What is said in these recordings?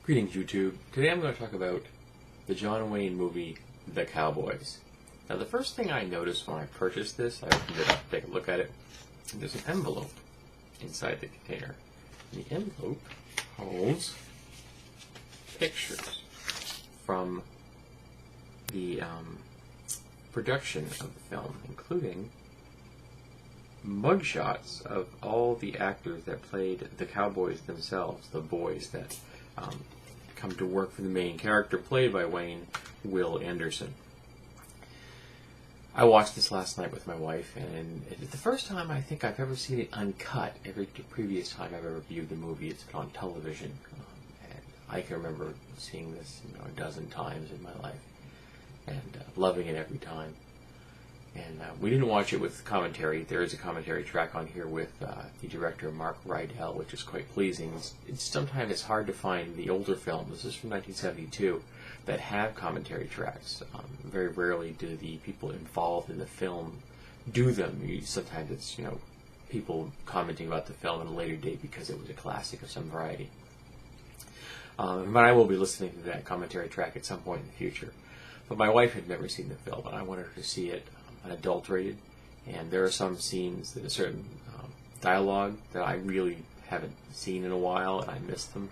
Greetings, YouTube. Today I'm going to talk about the John Wayne movie, The Cowboys. Now, the first thing I noticed when I purchased this, I opened it up to take a look at it, and there's an envelope inside the container. And the envelope holds pictures from the production of the film, including mugshots of all the actors that played the Cowboys themselves, the boys that come to work for the main character played by Wayne, Will Anderson. I watched this last night with my wife, and it's the first time I think I've ever seen it uncut. Every previous time I've ever viewed the movie, it's been on television, and I can remember seeing this a dozen times in my life, and loving it every time. And we didn't watch it with commentary. There is a commentary track on here with the director Mark Rydell, which is quite pleasing. Sometimes it's hard to find the older films, this is from 1972, that have commentary tracks. Very rarely do the people involved in the film do them. Sometimes it's people commenting about the film at a later date because it was a classic of some variety. But I will be listening to that commentary track at some point in the future. But my wife had never seen the film, and I wanted her to see it unadulterated, and there are some scenes that a certain dialogue that I really haven't seen in a while, and I missed them,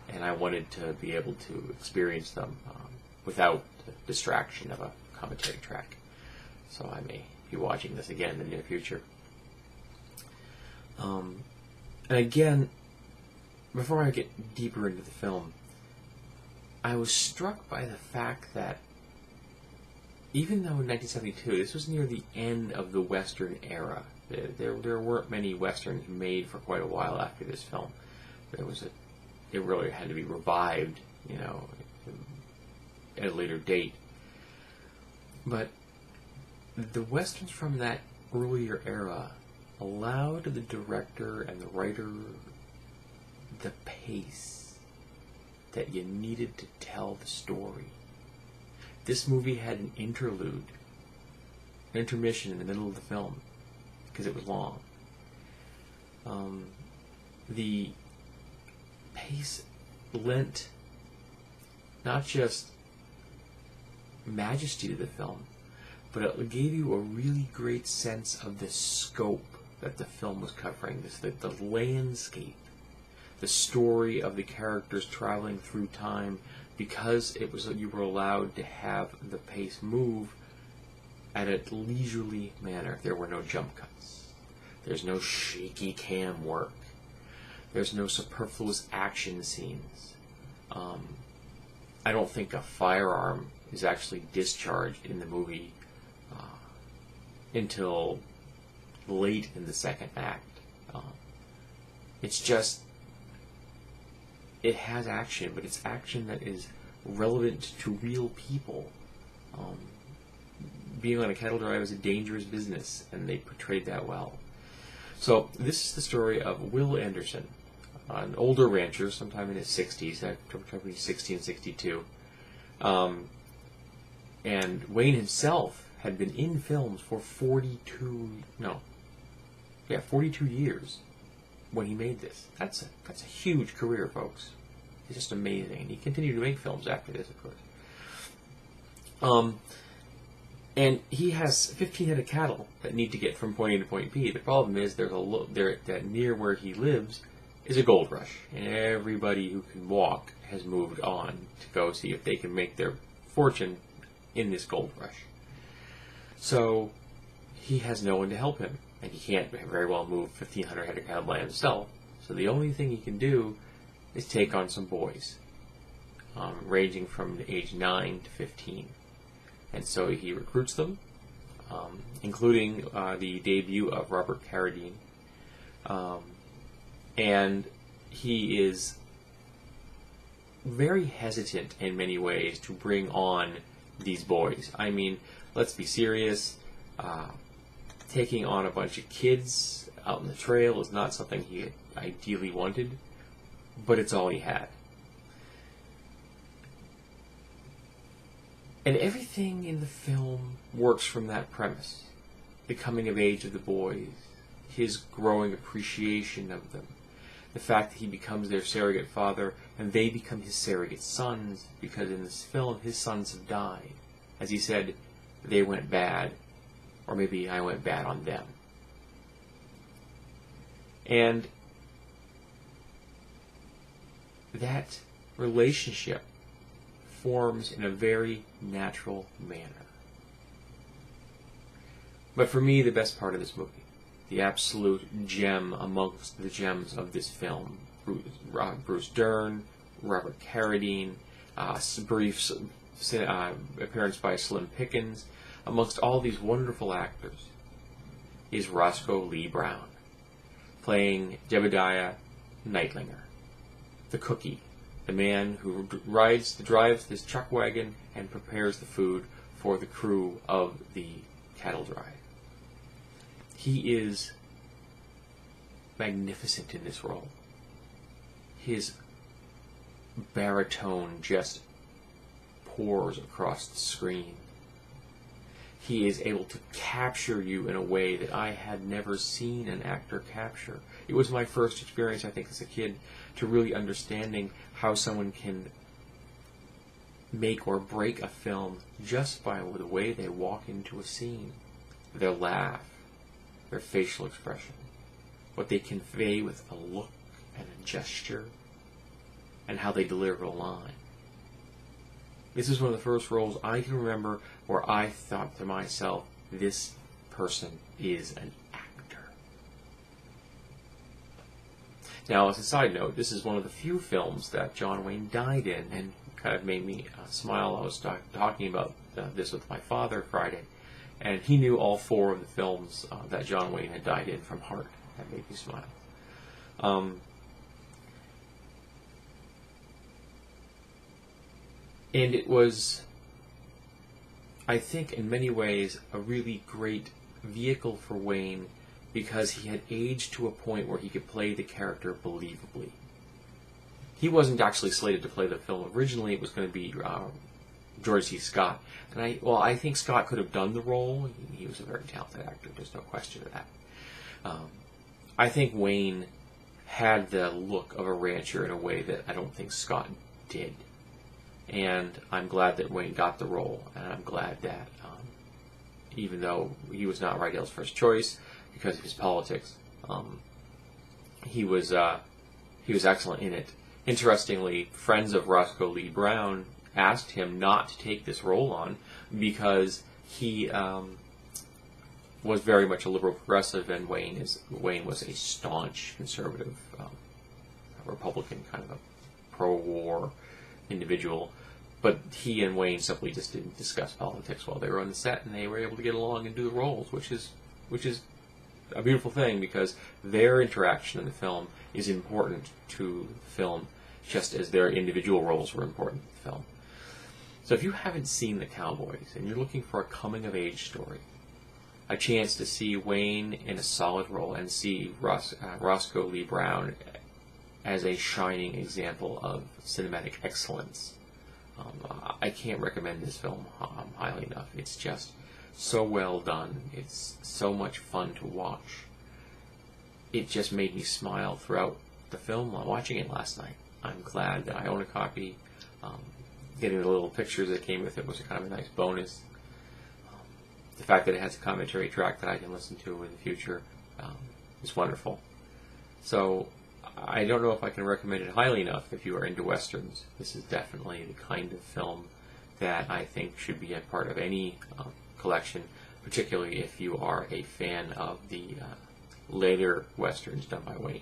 and I wanted to be able to experience them without the distraction of a commentary track. So I may be watching this again in the near future. And again, before I get deeper into the film, I was struck by the fact that even though in 1972, this was near the end of the Western era, there weren't many Westerns made for quite a while after this film. It really had to be revived, at a later date. But the Westerns from that earlier era allowed the director and the writer the pace that you needed to tell the story. This movie had an interlude, an intermission in the middle of the film, because it was long. The pace lent not just majesty to the film, but it gave you a really great sense of the scope that the film was covering, the landscape, the story of the characters traveling through time, because you were allowed to have the pace move at a leisurely manner. There were no jump cuts. There's no shaky cam work. There's no superfluous action scenes. I don't think a firearm is actually discharged in the movie until late in the second act. It's just, it has action, but it's action that is relevant to real people. Being on a cattle drive is a dangerous business, and they portrayed that well. So this is the story of Will Anderson, an older rancher, sometime in his 60s, between 60 and 62. And Wayne himself had been in films for 42 years when he made this. That's a huge career, folks. It's just amazing. And he continued to make films after this, of course. And he has 15 head of cattle that need to get from point A to point B. The problem is that near where he lives is a gold rush, and everybody who can walk has moved on to go see if they can make their fortune in this gold rush. So he has no one to help him, and he can't very well move 1,500 head of cattle by himself. So the only thing he can do is take on some boys, ranging from age 9 to 15. And so he recruits them, including the debut of Robert Carradine. And he is very hesitant in many ways to bring on these boys. I mean, let's be serious. Taking on a bunch of kids out in the trail is not something he ideally wanted, but it's all he had. And everything in the film works from that premise. The coming of age of the boys, his growing appreciation of them, the fact that he becomes their surrogate father and they become his surrogate sons, because in this film his sons have died. As he said, they went bad, or maybe I went bad on them. And that relationship forms in a very natural manner. But for me, the best part of this movie, the absolute gem amongst the gems of this film, Bruce Dern, Robert Carradine, brief appearance by Slim Pickens, amongst all these wonderful actors, is Roscoe Lee Brown, playing Jebediah Nightlinger, the cookie, the man who drives this truck wagon and prepares the food for the crew of the cattle drive. He is magnificent in this role. His baritone just pours across the screen. He is able to capture you in a way that I had never seen an actor capture. It was my first experience, I think, as a kid, to really understanding how someone can make or break a film just by the way they walk into a scene, their laugh, their facial expression, what they convey with a look and a gesture, and how they deliver a line. This is one of the first roles I can remember where I thought to myself, this person is an actor. Now, as a side note, this is one of the few films that John Wayne died in, and kind of made me smile. I was talking about this with my father Friday, and he knew all 4 of the films that John Wayne had died in from heart. That made me smile. And it was, I think, in many ways, a really great vehicle for Wayne, because he had aged to a point where he could play the character believably. He wasn't actually slated to play the film originally. It was going to be George C. Scott. And I think Scott could have done the role. He was a very talented actor. There's no question of that. I think Wayne had the look of a rancher in a way that I don't think Scott did. And I'm glad that Wayne got the role, and I'm glad that even though he was not Rydell's first choice because of his politics, he was excellent in it. Interestingly, friends of Roscoe Lee Brown asked him not to take this role on because he was very much a liberal progressive, and Wayne was a staunch conservative, Republican, kind of a pro-war individual. But he and Wayne simply just didn't discuss politics while they were on the set, and they were able to get along and do the roles, which is a beautiful thing, because their interaction in the film is important to the film, just as their individual roles were important to the film. So if you haven't seen The Cowboys and you're looking for a coming-of-age story, a chance to see Wayne in a solid role and see Roscoe Lee Brown as a shining example of cinematic excellence, I can't recommend this film highly enough. It's just so well done. It's so much fun to watch. It just made me smile throughout the film while watching it last night. I'm glad that I own a copy. Getting the little pictures that came with it was kind of a nice bonus. The fact that it has a commentary track that I can listen to in the future is wonderful. So I don't know if I can recommend it highly enough if you are into Westerns. This is definitely the kind of film that I think should be a part of any collection, particularly if you are a fan of the later Westerns done by Wayne.